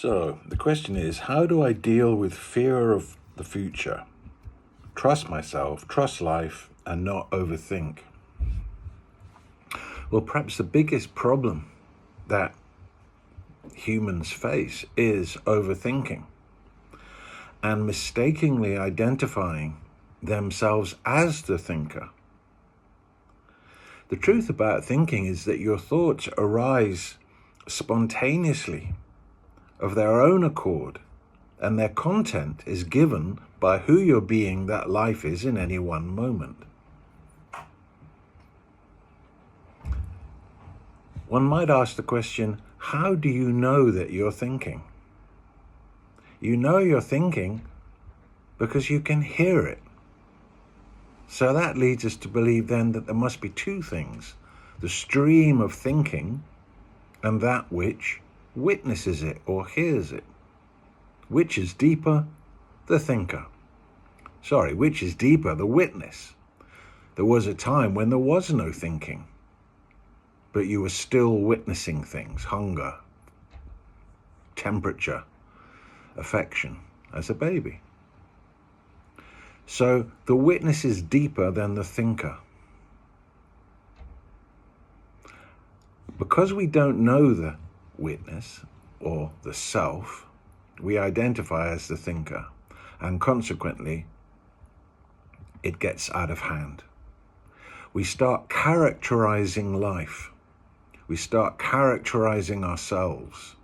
So the question is, how do I deal with fear of the future? Trust myself, trust life, and not overthink. Well, perhaps the biggest problem that humans face is overthinking and mistakenly identifying themselves as the thinker. The truth about thinking is that your thoughts arise spontaneously of their own accord, and their content is given by who you're being that life is in any one moment. One might ask the question, how do you know that you're thinking? You know you're thinking because you can hear it. So that leads us to believe then that there must be two things: the stream of thinking and that which witnesses it or hears it. Which is deeper? The thinker. Which is deeper? The witness. There was a time when there was no thinking, but you were still witnessing things: hunger, temperature, affection, as a baby. So the witness is deeper than the thinker. Because we don't know the witness or the self, we identify as the thinker, and consequently, it gets out of hand. We start characterizing life. We start characterizing ourselves.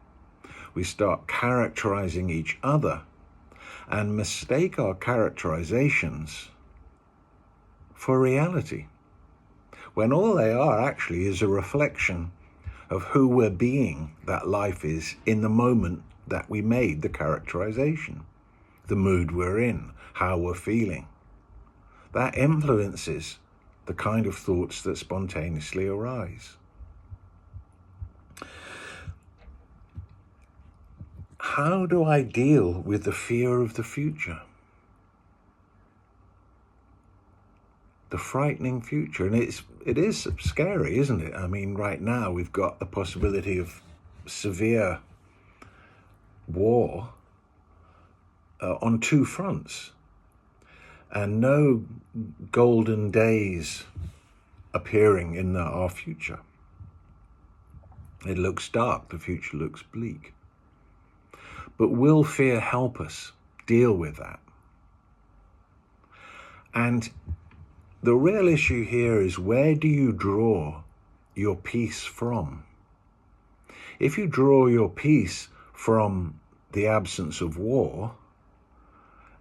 We start characterizing each other and mistake our characterizations for reality, when all they are actually is a reflection of who we're being that life is in the moment that we made the characterization, the mood we're in, how we're feeling. That influences the kind of thoughts that spontaneously arise. How do I deal with the fear of the future? The frightening future. And it is scary, isn't it? I mean, right now we've got the possibility of severe war on two fronts, and no golden days appearing in our future. It looks dark, the future looks bleak. But will fear help us deal with that? And the real issue here is, where do you draw your peace from? If you draw your peace from the absence of war,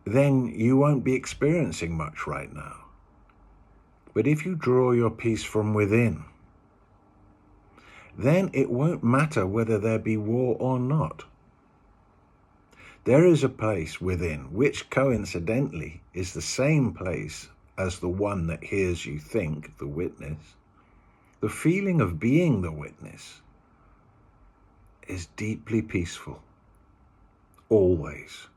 then you won't be experiencing much right now. But if you draw your peace from within, then it won't matter whether there be war or not. There is a place within, which coincidentally is the same place as the one that hears you think, the witness. The feeling of being the witness is deeply peaceful, always.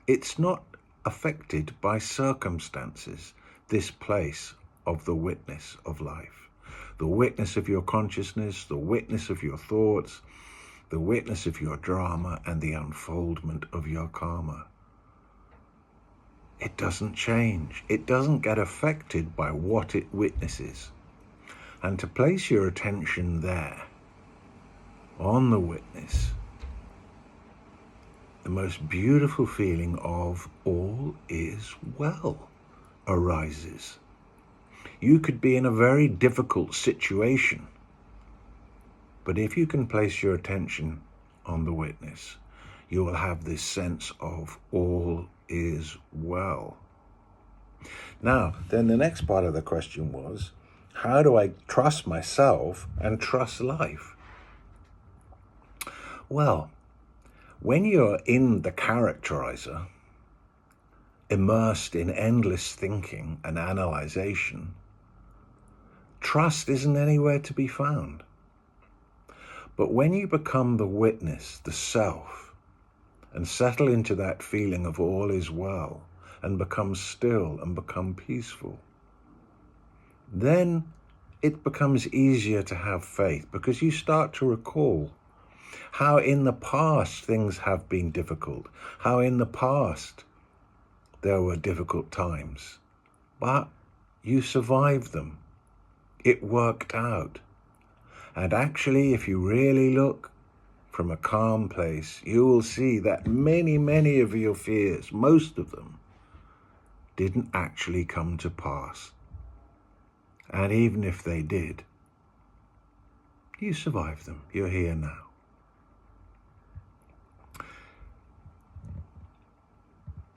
It's not affected by circumstances, this place of the witness of life. The witness of your consciousness, the witness of your thoughts, the witness of your drama, and the unfoldment of your karma. It doesn't change. It doesn't get affected by what it witnesses. And to place your attention there, on the witness, the most beautiful feeling of all is well arises. You could be in a very difficult situation, but if you can place your attention on the witness, you will have this sense of all is well. Now, then the next part of the question was, how do I trust myself and trust life? Well, when you're in the characterizer, immersed in endless thinking and analyzation, trust isn't anywhere to be found. But when you become the witness, the self, and settle into that feeling of all is well, and become still and become peaceful, then it becomes easier to have faith, because you start to recall how in the past things have been difficult, how in the past there were difficult times, but you survived them. It worked out. And actually, if you really look from a calm place, you will see that many of your fears, most of them, didn't actually come to pass. And even if they did, you survived them. You're here now.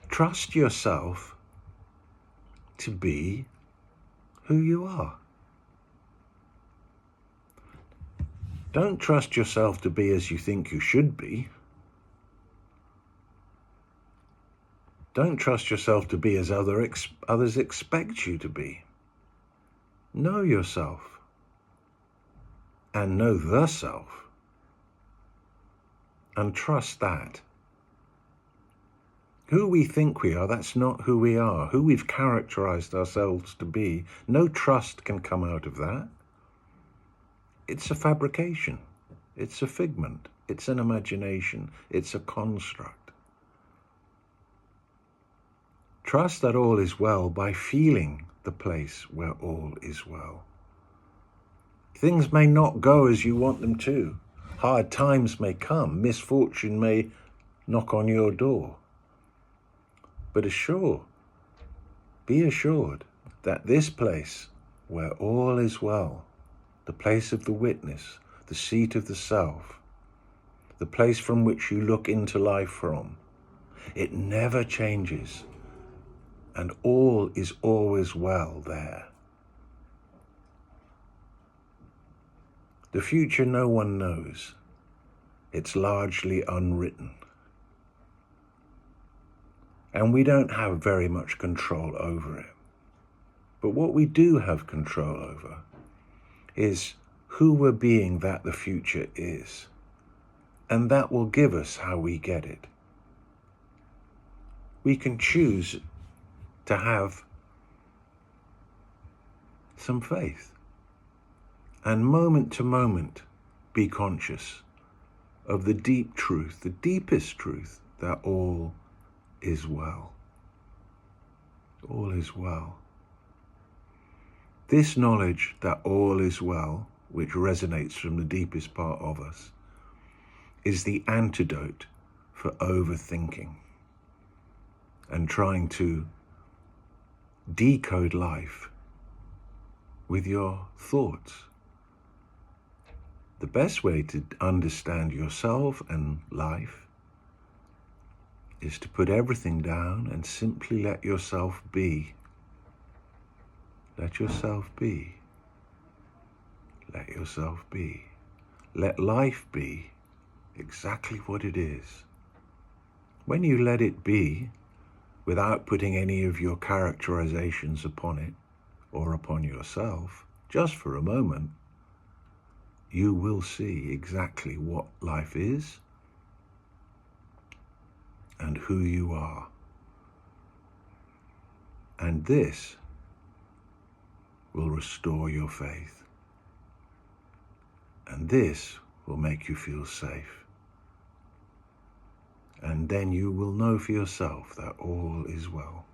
Trust yourself to be who you are. Don't trust yourself to be as you think you should be. Don't trust yourself to be as others expect you to be. Know yourself and know the self, and trust that. Who we think we are, that's not who we are. Who we've characterized ourselves to be, no trust can come out of that. It's a fabrication. It's a figment. It's an imagination. It's a construct. Trust that all is well by feeling the place where all is well. Things may not go as you want them to. Hard times may come. Misfortune may knock on your door. But be assured that this place where all is well, the place of the witness, the seat of the self, the place from which you look into life from, it never changes, and all is always well there. The future no one knows. It's largely unwritten. And we don't have very much control over it. But what we do have control over is who we're being that the future is. And that will give us how we get it. We can choose to have some faith. And moment to moment, be conscious of the deep truth, the deepest truth, that all is well. All is well. This knowledge that all is well, which resonates from the deepest part of us, is the antidote for overthinking and trying to decode life with your thoughts. The best way to understand yourself and life is to put everything down and simply let yourself be. Let yourself be. Let yourself be. Let life be exactly what it is. When you let it be, without putting any of your characterizations upon it or upon yourself, just for a moment, you will see exactly what life is and who you are. And this will restore your faith. And this will make you feel safe. And then you will know for yourself that all is well.